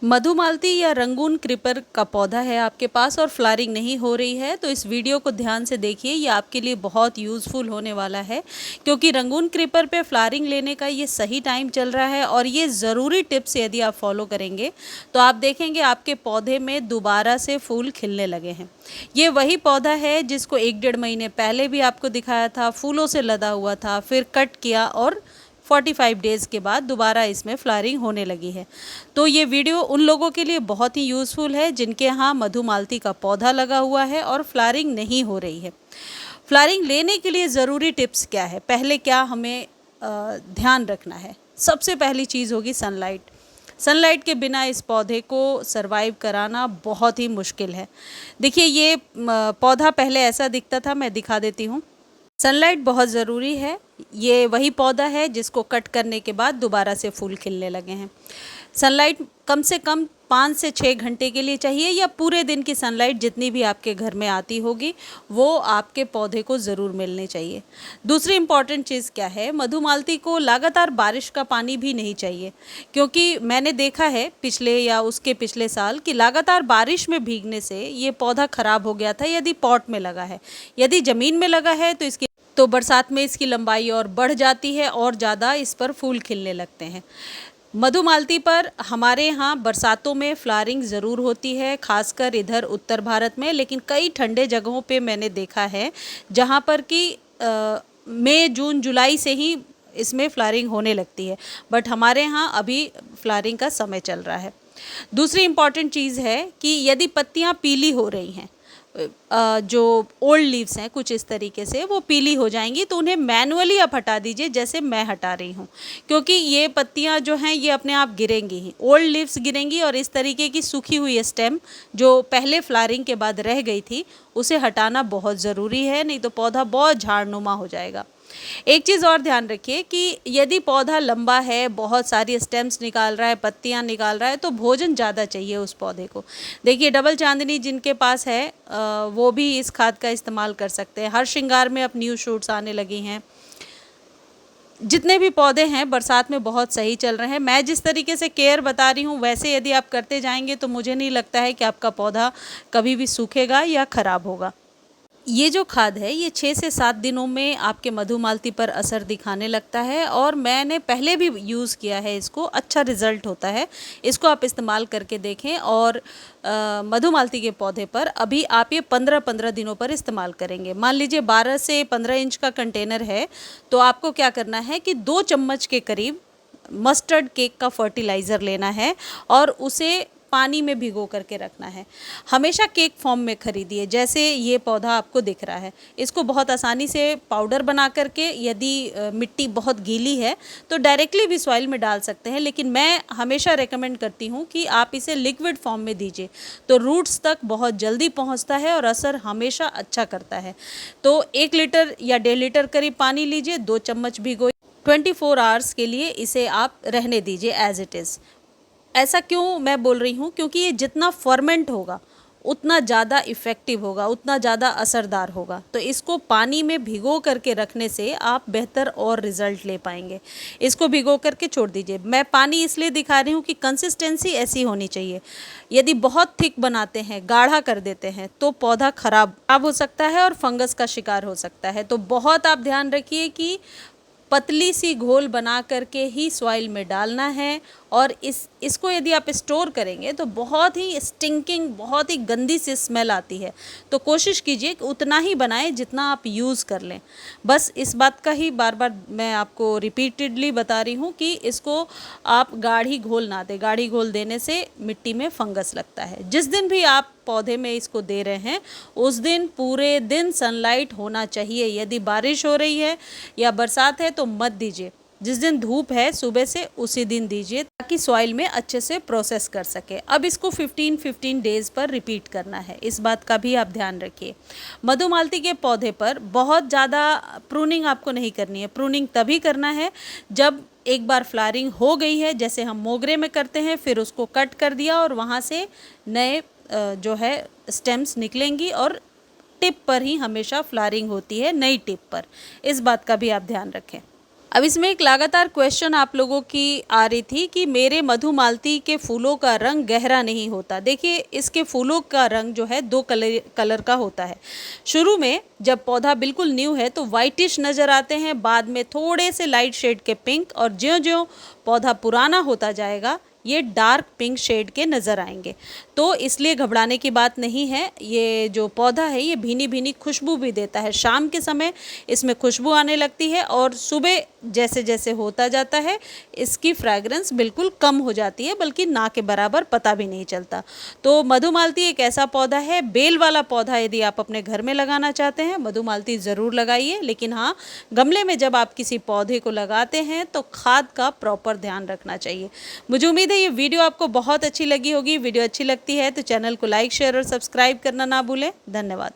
मधुमालती या Rangoon creeper का पौधा है आपके पास और फ्लावरिंग नहीं हो रही है, तो इस वीडियो को ध्यान से देखिए। ये आपके लिए बहुत यूज़फुल होने वाला है, क्योंकि रंगून क्रीपर पे फ्लावरिंग लेने का ये सही टाइम चल रहा है और ये ज़रूरी टिप्स यदि आप फॉलो करेंगे तो आप देखेंगे आपके पौधे में दोबारा से फूल खिलने लगे हैं। ये वही पौधा है जिसको 1-1.5 महीने पहले भी आपको दिखाया था, फूलों से लदा हुआ था, फिर कट किया और 45 डेज़ के बाद दोबारा इसमें फ्लावरिंग होने लगी है। तो ये वीडियो उन लोगों के लिए बहुत ही यूज़फुल है जिनके यहाँ मधुमालती का पौधा लगा हुआ है और फ्लावरिंग नहीं हो रही है। फ्लावरिंग लेने के लिए ज़रूरी टिप्स क्या है, पहले क्या हमें ध्यान रखना है। सबसे पहली चीज़ होगी सनलाइट। सनलाइट के बिना इस पौधे को सरवाइव कराना बहुत ही मुश्किल है। देखिए ये पौधा पहले ऐसा दिखता था, मैं दिखा देती हूँ। सनलाइट बहुत ज़रूरी है। ये वही पौधा है जिसको कट करने के बाद दोबारा से फूल खिलने लगे हैं। सनलाइट कम से कम 5 से 6 घंटे के लिए चाहिए, या पूरे दिन की सनलाइट जितनी भी आपके घर में आती होगी वो आपके पौधे को ज़रूर मिलनी चाहिए। दूसरी इम्पॉर्टेंट चीज़ क्या है, मधुमालती को लगातार बारिश का पानी भी नहीं चाहिए, क्योंकि मैंने देखा है पिछले या उसके पिछले साल कि लगातार बारिश में भीगने से ये पौधा ख़राब हो गया था यदि पॉट में लगा है। यदि ज़मीन में लगा है तो बरसात में इसकी लंबाई और बढ़ जाती है और ज़्यादा इस पर फूल खिलने लगते हैं। मधुमालती पर हमारे यहाँ बरसातों में फ्लावरिंग ज़रूर होती है, खासकर इधर उत्तर भारत में, लेकिन कई ठंडे जगहों पे मैंने देखा है जहाँ पर कि मई, जून, जुलाई से ही इसमें फ्लावरिंग होने लगती है, बट हमारे यहाँ अभी फ्लावरिंग का समय चल रहा है। दूसरी इम्पॉर्टेंट चीज़ है कि यदि पत्तियाँ पीली हो रही हैं, जो ओल्ड लीव्स हैं कुछ इस तरीके से वो पीली हो जाएंगी, तो उन्हें मैनुअली आप हटा दीजिए, जैसे मैं हटा रही हूँ, क्योंकि ये पत्तियाँ जो हैं ये अपने आप गिरेंगी ही, ओल्ड लीव्स गिरेंगी और इस तरीके की सूखी हुई स्टेम जो पहले फ्लावरिंग के बाद रह गई थी उसे हटाना बहुत ज़रूरी है, नहीं तो पौधा बहुत झाड़नुमा हो जाएगा। एक चीज़ और ध्यान रखिए कि यदि पौधा लंबा है, बहुत सारी स्टेम्स निकाल रहा है, पत्तियां निकाल रहा है, तो भोजन ज़्यादा चाहिए उस पौधे को। देखिए डबल चांदनी जिनके पास है वो भी इस खाद का इस्तेमाल कर सकते हैं। हर श्रृंगार में अब न्यू शूट्स आने लगी हैं। जितने भी पौधे हैं बरसात में बहुत सही चल रहे हैं। मैं जिस तरीके से केयर बता रही हूँ वैसे यदि आप करते जाएंगे तो मुझे नहीं लगता है कि आपका पौधा कभी भी सूखेगा या ख़राब होगा। ये जो खाद है ये 6 से 7 दिनों में आपके मधुमालती पर असर दिखाने लगता है, और मैंने पहले भी यूज़ किया है इसको, अच्छा रिज़ल्ट होता है। इसको आप इस्तेमाल करके देखें। और मधुमालती के पौधे पर अभी आप ये 15-15 दिनों पर इस्तेमाल करेंगे। मान लीजिए 12 से 15 इंच का कंटेनर है, तो आपको क्या करना है कि 2 चम्मच के करीब मस्टर्ड केक का फर्टिलाइज़र लेना है और उसे पानी में भिगो करके रखना है। हमेशा केक फॉर्म में खरीदिए, जैसे ये पौधा आपको दिख रहा है। इसको बहुत आसानी से पाउडर बना करके, यदि मिट्टी बहुत गीली है तो डायरेक्टली भी सॉइल में डाल सकते हैं, लेकिन मैं हमेशा रेकमेंड करती हूँ कि आप इसे लिक्विड फॉर्म में दीजिए, तो रूट्स तक बहुत जल्दी पहुँचता है और असर हमेशा अच्छा करता है। तो 1 लीटर या 1.5 लीटर करीब पानी लीजिए, 2 चम्मच भिगोइए, 24 आवर्स के लिए इसे आप रहने दीजिए एज इट इज़। ऐसा क्यों मैं बोल रही हूँ, क्योंकि ये जितना फर्मेंट होगा उतना ज़्यादा इफ़ेक्टिव होगा, उतना ज़्यादा असरदार होगा। तो इसको पानी में भिगो करके रखने से आप बेहतर और रिज़ल्ट ले पाएंगे। इसको भिगो करके छोड़ दीजिए। मैं पानी इसलिए दिखा रही हूँ कि कंसिस्टेंसी ऐसी होनी चाहिए। यदि बहुत थिक बनाते हैं, गाढ़ा कर देते हैं, तो पौधा खराब हो सकता है और फंगस का शिकार हो सकता है। तो बहुत आप ध्यान रखिए कि पतली सी घोल बना करके ही सॉइल में डालना है, और इसको यदि आप स्टोर करेंगे तो बहुत ही स्टिंकिंग, बहुत ही गंदी सी स्मेल आती है। तो कोशिश कीजिए कि उतना ही बनाएं जितना आप यूज़ कर लें। बस इस बात का ही बार बार मैं आपको रिपीटेडली बता रही हूँ कि इसको आप गाढ़ी घोल ना दें। गाढ़ी घोल देने से मिट्टी में फंगस लगता है। जिस दिन भी आप पौधे में इसको दे रहे हैं उस दिन पूरे दिन सनलाइट होना चाहिए। यदि बारिश हो रही है या बरसात है तो मत दीजिए। जिस दिन धूप है सुबह से उसी दिन दीजिए, ताकि सॉइल में अच्छे से प्रोसेस कर सके। अब इसको 15-15 डेज़ पर रिपीट करना है, इस बात का भी आप ध्यान रखिए। मधुमालती के पौधे पर बहुत ज़्यादा प्रूनिंग आपको नहीं करनी है। प्रूनिंग तभी करना है जब एक बार फ्लावरिंग हो गई है, जैसे हम मोगरे में करते हैं, फिर उसको कट कर दिया और वहाँ से नए जो है स्टेम्स निकलेंगी, और टिप पर ही हमेशा फ्लावरिंग होती है, नई टिप पर। इस बात का भी आप ध्यान रखें। अब इसमें एक लगातार क्वेश्चन आप लोगों की आ रही थी कि मेरे मधुमालती के फूलों का रंग गहरा नहीं होता। देखिए, इसके फूलों का रंग जो है दो कलर का होता है। शुरू में जब पौधा बिल्कुल न्यू है तो वाइटिश नज़र आते हैं, बाद में थोड़े से लाइट शेड के पिंक, और ज्यों-ज्यों पौधा पुराना होता जाएगा ये डार्क पिंक शेड के नज़र आएंगे। तो इसलिए घबराने की बात नहीं है। ये जो पौधा है ये भीनी भीनी खुशबू भी देता है। शाम के समय इसमें खुशबू आने लगती है और सुबह जैसे जैसे होता जाता है इसकी फ्रैग्रेंस बिल्कुल कम हो जाती है, बल्कि ना के बराबर पता भी नहीं चलता। तो मधुमालती एक ऐसा पौधा है, बेल वाला पौधा यदि आप अपने घर में लगाना चाहते हैं मधुमालती ज़रूर लगाइए। लेकिन हाँ, गमले में जब आप किसी पौधे को लगाते हैं तो खाद का प्रॉपर ध्यान रखना चाहिए। मुझे उम्मीद है ये वीडियो आपको बहुत अच्छी लगी होगी। वीडियो अच्छी लगती है तो चैनल को लाइक, शेयर और सब्सक्राइब करना ना भूलें। धन्यवाद।